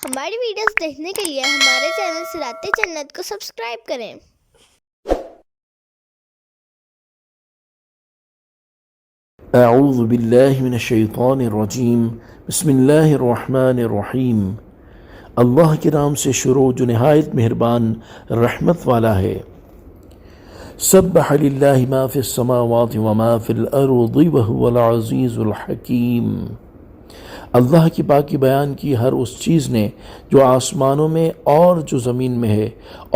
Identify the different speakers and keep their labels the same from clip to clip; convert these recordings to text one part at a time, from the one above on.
Speaker 1: ہماری ویڈیوز دیکھنے کے لیے ہمارے چینل صراط جنت کو سبسکرائب کریں۔
Speaker 2: اعوذ باللہ من الشیطان الرجیم، بسم اللہ الرحمن الرحیم۔ اللہ کے نام سے شروع جو نہایت مہربان رحمت والا ہے۔ سبح للہ ما فی السماوات وما فی الارض وهو العزیز الحکیم۔ اللہ کی پاکی بیان کی ہر اس چیز نے جو آسمانوں میں اور جو زمین میں ہے،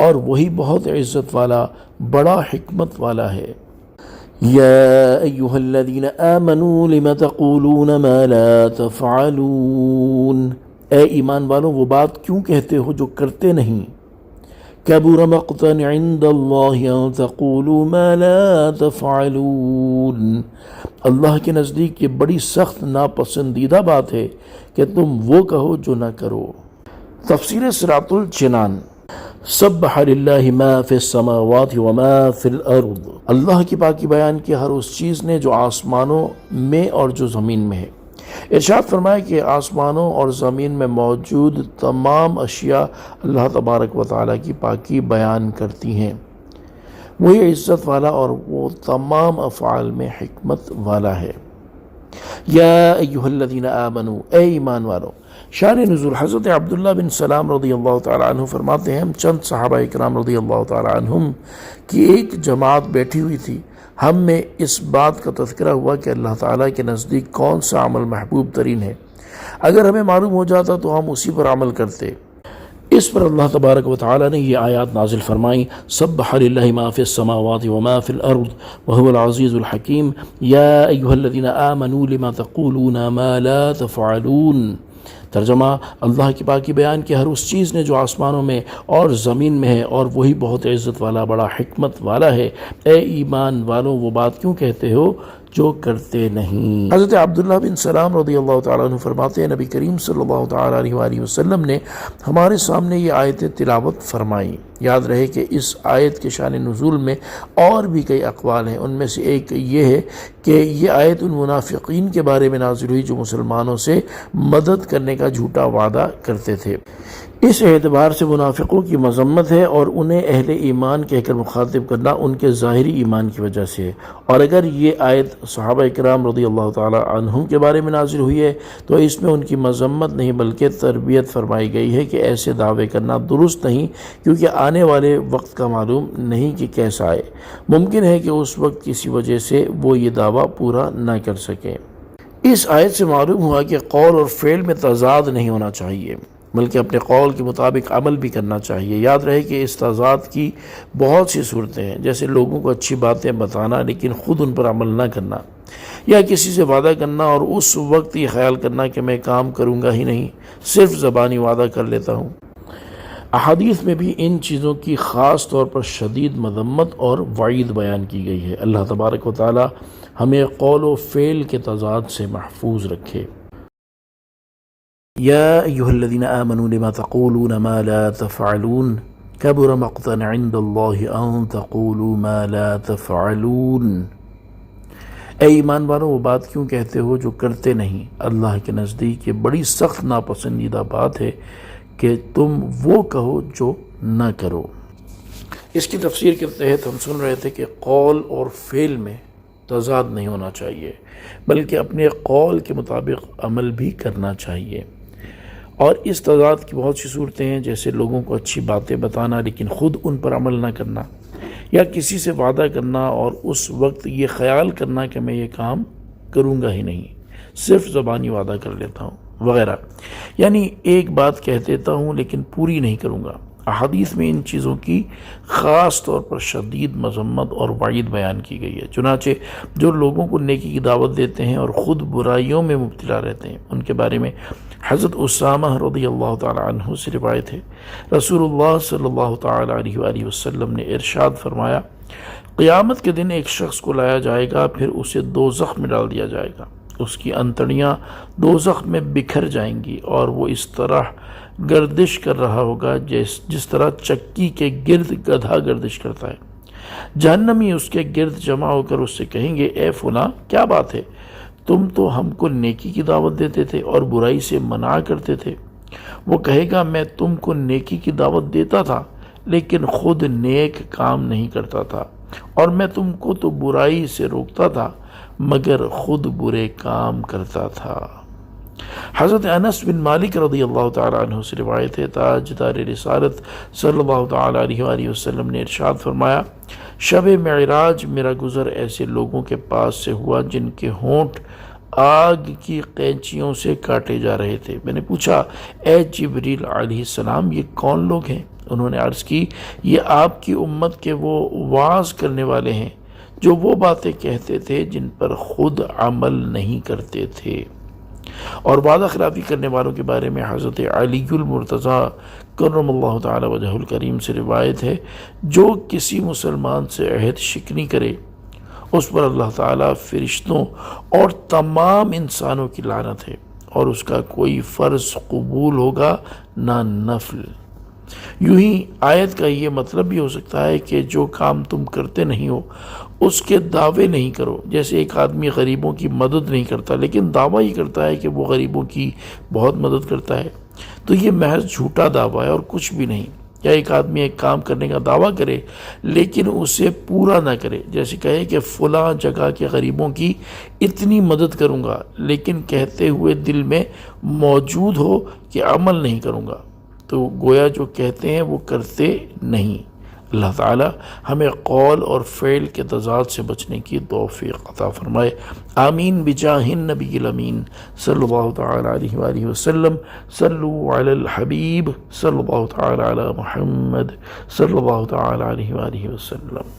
Speaker 2: اور وہی بہت عزت والا بڑا حکمت والا ہے۔ یا ایہا الذین آمنوا لم تقولون ما لا تفعلون، اے ایمان والوں وہ بات کیوں کہتے ہو جو کرتے نہیں۔ کبر مقتا عند اللہ ان تقولوا ما لا تفعلون، اللہ کے نزدیک یہ بڑی سخت ناپسندیدہ بات ہے کہ تم وہ کہو جو نہ کرو۔ تفسیر صراط الجنان۔ سبح للہ ما فی السماوات وما فی الارض، اللہ کی پاکی بیان کی ہر اس چیز نے جو آسمانوں میں اور جو زمین میں ہے۔ ارشاد فرمایا کہ آسمانوں اور زمین میں موجود تمام اشیاء اللہ تبارک و تعالیٰ کی پاکی بیان کرتی ہیں۔ وہی عزت والا اور وہ تمام افعال میں حکمت والا ہے۔ یا ایہا الذین آمنوا، اے ایمان والو۔ شان نزول حضرت عبداللہ بن سلام رضی اللہ تعالیٰ عنہ فرماتے ہیں، ہم چند صحابہ اکرام رضی اللہ تعالیٰ عنہم کی ایک جماعت بیٹھی ہوئی تھی۔ ہم میں اس بات کا تذکرہ ہوا کہ اللہ تعالیٰ کے نزدیک کون سا عمل محبوب ترین ہے۔ اگر ہمیں معلوم ہو جاتا تو ہم اسی پر عمل کرتے۔ اس پر اللہ تبارک و تعالیٰ نے یہ آیات نازل فرمائیں، سبح للہ ما فی السماوات وما فی الارض وهو العزیز الحکیم، یا ایہا الذین آمنوا لما تقولون ما لا تفعلون۔ ترجمہ، اللہ کی پاکی بیان کی ہر اس چیز نے جو آسمانوں میں اور زمین میں ہے، اور وہی بہت عزت والا بڑا حکمت والا ہے۔ اے ایمان والوں وہ بات کیوں کہتے ہو جو کرتے نہیں۔ حضرت عبداللہ بن سلام رضی اللہ تعالیٰ عنہ فرماتے ہیں، نبی کریم صلی اللہ تعالیٰ علیہ وآلہ وسلم نے ہمارے سامنے یہ آیتیں تلاوت فرمائیں۔ یاد رہے کہ اس آیت کے شان نزول میں اور بھی کئی اقوال ہیں۔ ان میں سے ایک یہ ہے کہ یہ آیت ان منافقین کے بارے میں نازل ہوئی جو مسلمانوں سے مدد کرنے کا جھوٹا وعدہ کرتے تھے۔ اس اعتبار سے منافقوں کی مذمت ہے، اور انہیں اہل ایمان کہہ کر مخاطب کرنا ان کے ظاہری ایمان کی وجہ سے ہے۔ اور اگر یہ آیت صحابہ اکرام رضی اللہ تعالیٰ عنہم کے بارے میں نازل ہوئی ہے تو اس میں ان کی مذمت نہیں بلکہ تربیت فرمائی گئی ہے کہ ایسے دعوے کرنا درست نہیں، کیونکہ آنے والے وقت کا معلوم نہیں کہ کیسا آئے۔ ممکن ہے کہ اس وقت کسی وجہ سے وہ یہ دعویٰ پورا نہ کر سکیں۔ اس آیت سے معلوم ہوا کہ قول اور فعل میں تضاد نہیں ہونا چاہیے، بلکہ اپنے قول کے مطابق عمل بھی کرنا چاہیے۔ یاد رہے کہ اس تضاد کی بہت سی صورتیں ہیں، جیسے لوگوں کو اچھی باتیں بتانا لیکن خود ان پر عمل نہ کرنا، یا کسی سے وعدہ کرنا اور اس وقت یہ خیال کرنا کہ میں کام کروں گا ہی نہیں، صرف زبانی وعدہ کر لیتا ہوں۔ احادیث میں بھی ان چیزوں کی خاص طور پر شدید مذمت اور وعید بیان کی گئی ہے۔ اللہ تبارک و تعالی ہمیں قول و فعل کے تضاد سے محفوظ رکھے۔ یا ایہا الذین آمنوا لما تقولون ما لا تفعلون، کبر مقتا عند اللہ ان تقولوا ما لا تفعلون۔ اے ایمان والوں وہ بات کیوں کہتے ہو جو کرتے نہیں، اللہ کے نزدیک یہ بڑی سخت ناپسندیدہ بات ہے کہ تم وہ کہو جو نہ کرو۔ اس کی تفسیر کے تحت ہم سن رہے تھے کہ قول اور فعل میں تضاد نہیں ہونا چاہیے، بلکہ اپنے قول کے مطابق عمل بھی کرنا چاہیے۔ اور اس تضاد کی بہت سی صورتیں ہیں، جیسے لوگوں کو اچھی باتیں بتانا لیکن خود ان پر عمل نہ کرنا، یا کسی سے وعدہ کرنا اور اس وقت یہ خیال کرنا کہ میں یہ کام کروں گا ہی نہیں، صرف زبانی وعدہ کر لیتا ہوں وغیرہ، یعنی ایک بات کہہ دیتا ہوں لیکن پوری نہیں کروں گا۔ احادیث میں ان چیزوں کی خاص طور پر شدید مذمت اور وعید بیان کی گئی ہے۔ چنانچہ جو لوگوں کو نیکی کی دعوت دیتے ہیں اور خود برائیوں میں مبتلا رہتے ہیں، ان کے بارے میں حضرت اسامہ رضی اللہ تعالیٰ عنہ سے روایت ہے، رسول اللہ صلی اللہ تعالیٰ علیہ وآلہ وسلم نے ارشاد فرمایا، قیامت کے دن ایک شخص کو لایا جائے گا، پھر اسے دوزخ میں ڈال دیا جائے گا، اس کی انتڑیاں دوزخ میں بکھر جائیں گی، اور وہ اس طرح گردش کر رہا ہوگا جس طرح چکی کے گرد گدھا گردش کرتا ہے۔ جہنمی اس کے گرد جمع ہو کر اس سے کہیں گے، اے فلاں کیا بات ہے، تم تو ہم کو نیکی کی دعوت دیتے تھے اور برائی سے منع کرتے تھے۔ وہ کہے گا میں تم کو نیکی کی دعوت دیتا تھا لیکن خود نیک کام نہیں کرتا تھا، اور میں تم کو تو برائی سے روکتا تھا مگر خود برے کام کرتا تھا۔ حضرت انس بن مالک رضی اللہ تعالیٰ عنہ سے روایت ہے، تاجدار رسالت صلی اللہ تعالیٰ علیہ وآلہ وسلم نے ارشاد فرمایا، شب معراج میرا گزر ایسے لوگوں کے پاس سے ہوا جن کے ہونٹ آگ کی قینچیوں سے کاٹے جا رہے تھے۔ میں نے پوچھا، اے جبریل علیہ السلام، یہ کون لوگ ہیں؟ انہوں نے عرض کی، یہ آپ کی امت کے وہ وعظ کرنے والے ہیں جو وہ باتیں کہتے تھے جن پر خود عمل نہیں کرتے تھے۔ اور وعدہ خلافی کرنے والوں کے بارے میں حضرت علی المرتضیٰ کرم اللہ تعالی وجہ الکریم سے روایت ہے، جو کسی مسلمان سے عہد شکنی کرے اس پر اللہ تعالیٰ فرشتوں اور تمام انسانوں کی لعنت ہے، اور اس کا کوئی فرض قبول ہوگا نہ نفل۔ یوں ہی آیت کا یہ مطلب بھی ہو سکتا ہے کہ جو کام تم کرتے نہیں ہو اس کے دعوے نہیں کرو۔ جیسے ایک آدمی غریبوں کی مدد نہیں کرتا لیکن دعویٰ ہی کرتا ہے کہ وہ غریبوں کی بہت مدد کرتا ہے، تو یہ محض جھوٹا دعویٰ ہے اور کچھ بھی نہیں۔ یا ایک آدمی ایک کام کرنے کا دعویٰ کرے لیکن اسے پورا نہ کرے، جیسے کہے کہ فلاں جگہ کے غریبوں کی اتنی مدد کروں گا لیکن کہتے ہوئے دل میں موجود ہو کہ عمل نہیں کروں گا، تو گویا جو کہتے ہیں وہ کرتے نہیں۔ اللہ تعالی ہمیں قول اور فعل کے تضاد سے بچنے کی توفیق عطا فرمائے، آمین بجاہ النبی الامین صلی اللہ تعالی علیہ وآلہ وسلم۔ صلو علی الحبیب صلی اللہ تعالی علی محمد صلی اللہ تعالی علیہ وآلہ وسلم۔